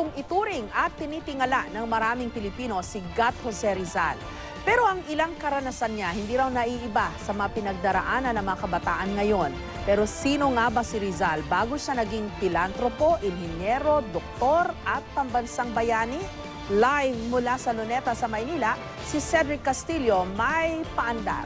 kung ituring at tinitingala ng maraming Pilipino si Gat Jose Rizal. Pero ang ilang karanasan niya hindi raw naiiba sa mga pinagdaraanan ng mga kabataan ngayon. Pero sino nga ba si Rizal bago siya naging pilantropo, inhinyero, doktor at pambansang bayani? Live mula sa Luneta sa Maynila, si Cedric Castillo may paandar.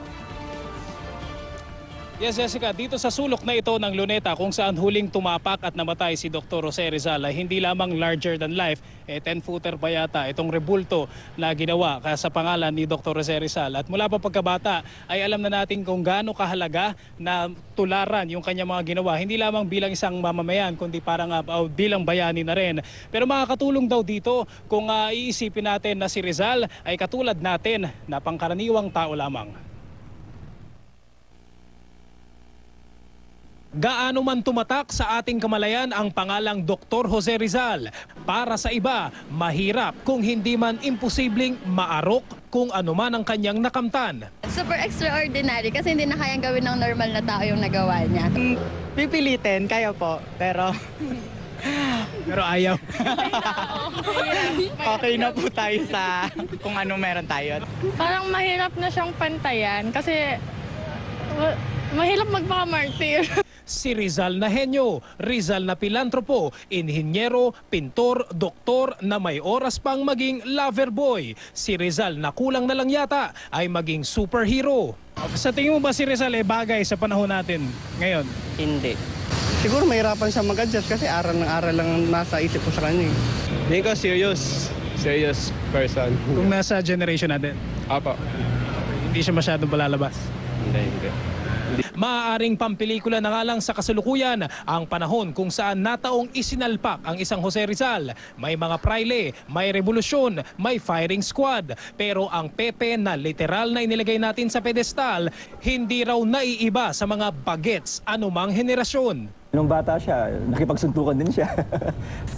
Yes, Jessica, dito sa sulok na ito ng Luneta kung saan huling tumapak at namatay si Dr. Jose Rizal ay hindi lamang larger than life, 10-footer pa yata itong rebulto na ginawa sa pangalan ni Dr. Jose Rizal. At mula pa pagkabata ay alam na natin kung gaano kahalaga na tularan yung kanyang mga ginawa, hindi lamang bilang isang mamamayan kundi parang bilang bayani na rin. Pero makakatulong daw dito kung iisipin natin na si Rizal ay katulad natin na pangkaraniwang tao lamang. Gaano man tumatak sa ating kamalayan ang pangalang Dr. Jose Rizal, para sa iba, mahirap kung hindi man imposibleng maarok kung ano man ang kanyang nakamtan. Super extraordinary kasi hindi na kayang gawin ng normal na tao yung nagawa niya. Pipilitin, kaya po, pero ayaw. okay na po tayo sa kung ano meron tayo. Parang mahirap na siyang pantayan kasi mahirap magpaka-martyr. Si Rizal na henyo, Rizal na pilantropo, inhinyero, pintor, doktor na may oras pang maging lover boy. Si Rizal na kulang na lang yata ay maging superhero. Sa tingin mo ba si Rizal ay bagay sa panahon natin ngayon? Hindi. Siguro mahirapan siya mag-adjust kasi aral ng aral lang nasa isip ko sa kanya. Hindi ko serious person. Kung nasa generation natin? Apo. Hindi siya masyadong palalabas? Hindi. Maaaring pampelikula na nga lang sa kasalukuyan ang panahon kung saan nataong isinalpak ang isang Jose Rizal. May mga praile, may revolusyon, may firing squad. Pero ang Pepe na literal na inilagay natin sa pedestal, hindi raw naiiba sa mga bagets anumang henerasyon. Nung bata siya, nakipagsuntukan din siya.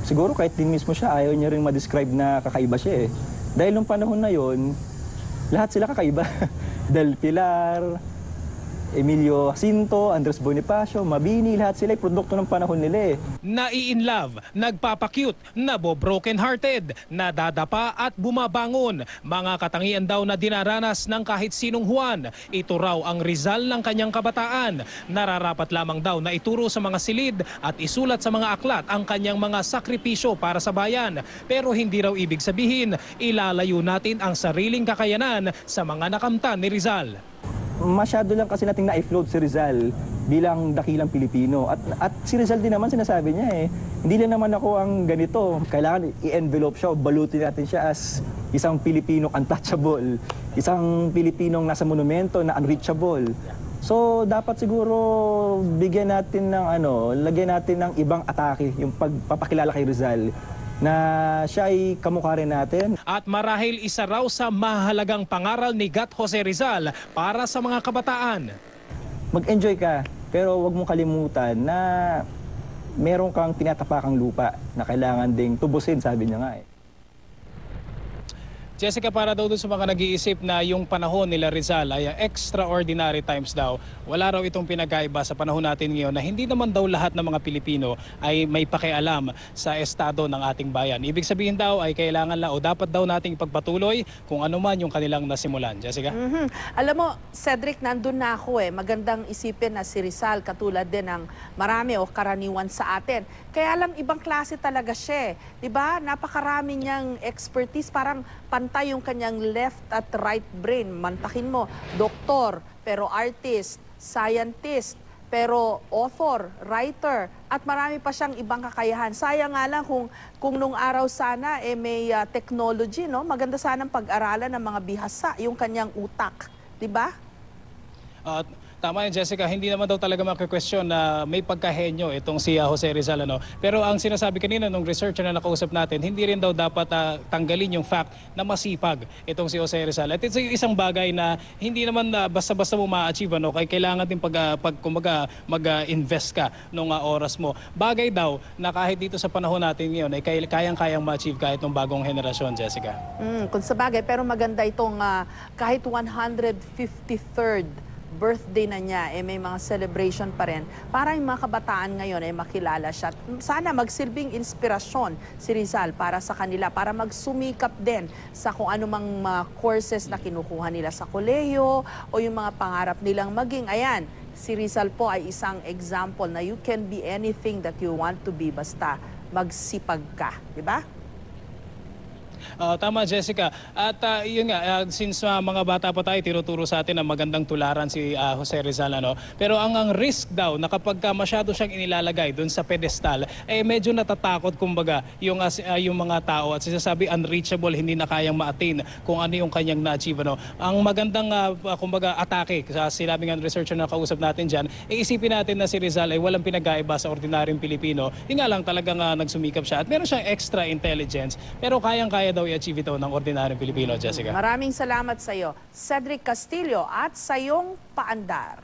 Siguro kahit din mismo siya, ayaw niya rin ma-describe na kakaiba siya eh. Dahil nung panahon na yon, lahat sila kakaiba. Del Pilar, Emilio Jacinto, Andres Bonifacio, Mabini, lahat sila ay produkto ng panahon nila eh. Nai-inlove, nagpapakyut, nabo-broken hearted, nadadapa at bumabangon. Mga katangian daw na dinaranas ng kahit sinong Juan. Ito raw ang Rizal ng kanyang kabataan. Nararapat lamang daw na ituro sa mga silid at isulat sa mga aklat ang kanyang mga sakripisyo para sa bayan. Pero hindi raw ibig sabihin, ilalayo natin ang sariling kakayanan sa mga nakamtan ni Rizal. Masyado lang kasi nating na-float si Rizal bilang dakilang Pilipino. At si Rizal din naman sinasabi niya eh, hindi lang naman ako ang ganito. Kailangan i-envelope siya, balutin natin siya as isang Pilipinong untouchable, isang Pilipinong nasa monumento na unreachable. So dapat siguro bigyan natin ng lagyan natin ng ibang atake, yung pagpapakilala kay Rizal na siya ay kamukha rin natin. At marahil isa raw sa mahalagang pangaral ni Gat Jose Rizal para sa mga kabataan. Mag-enjoy ka, pero huwag mong kalimutan na meron kang tinatapakang lupa na kailangan ding tubusin, sabi niya nga eh. Jessica, para daw dun sa mga nag-iisip na yung panahon nila Rizal ay extraordinary times daw. Wala raw itong pinagkaiba sa panahon natin ngayon na hindi naman daw lahat ng mga Pilipino ay may pakialam sa estado ng ating bayan. Ibig sabihin daw ay kailangan lang o dapat daw nating ipagpatuloy kung ano man yung kanilang nasimulan. Jessica? Alam mo, Cedric, nandun na ako eh. Magandang isipin na si Rizal katulad din ng marami o karaniwan sa atin. Kaya lang ibang klase talaga siya. Diba? Napakarami niyang expertise, parang pantay yung kanyang left at right brain. Mantakin mo, doktor, pero artist, scientist, pero author, writer, at marami pa siyang ibang kakayahan. Sayang nga lang kung nung araw sana may technology, no? Maganda sanang pag-aralan ng mga bihasa, yung kanyang utak. Diba? Tama yan, Jessica, hindi naman daw talaga maki-question na may pagkahenyo itong si Jose Rizal. Pero ang sinasabi kanina nung researcher na nakausap natin, hindi rin daw dapat tanggalin yung fact na masipag itong si Jose Rizal. At ito yung isang bagay na hindi naman basta-basta mo ma-achieve. Kailangan din mag-invest ka nung oras mo. Bagay daw na kahit dito sa panahon natin ngayon ay kayang-kayang ma-achieve kahit ng bagong henerasyon, Jessica. Kung sa bagay, pero maganda itong kahit 153rd birthday na niya, may mga celebration pa rin, para yung mga kabataan ngayon ay makilala siya. Sana magsilbing inspirasyon si Rizal para sa kanila, para magsumikap din sa kung anumang mga courses na kinukuha nila sa kolehiyo o yung mga pangarap nilang maging. Ayan, si Rizal po ay isang example na you can be anything that you want to be basta magsipag ka, di ba? Tama, Jessica. At yun nga, since mga bata pa tayo, tinuturo sa atin na magandang tularan si Jose Rizal. Ano? Pero ang risk daw na kapag masyado siyang inilalagay doon sa pedestal, medyo natatakot kumbaga yung mga tao at sinasabi unreachable, hindi na kayang ma-attain kung ano yung kanyang na-achieve. Ano? Ang magandang kumbaga atake, sa sinabi ng researcher na kausap natin dyan, isipin natin na si Rizal ay walang pinag-aiba sa ordinaryong Pilipino. Yung nga lang talagang nagsumikap siya at meron siyang extra intelligence, pero kayang-kaya daw i-achieve ito ng ordinaryong Pilipino, Jessica. Maraming salamat sa iyo, Cedric Castillo, at sa iyong paandar.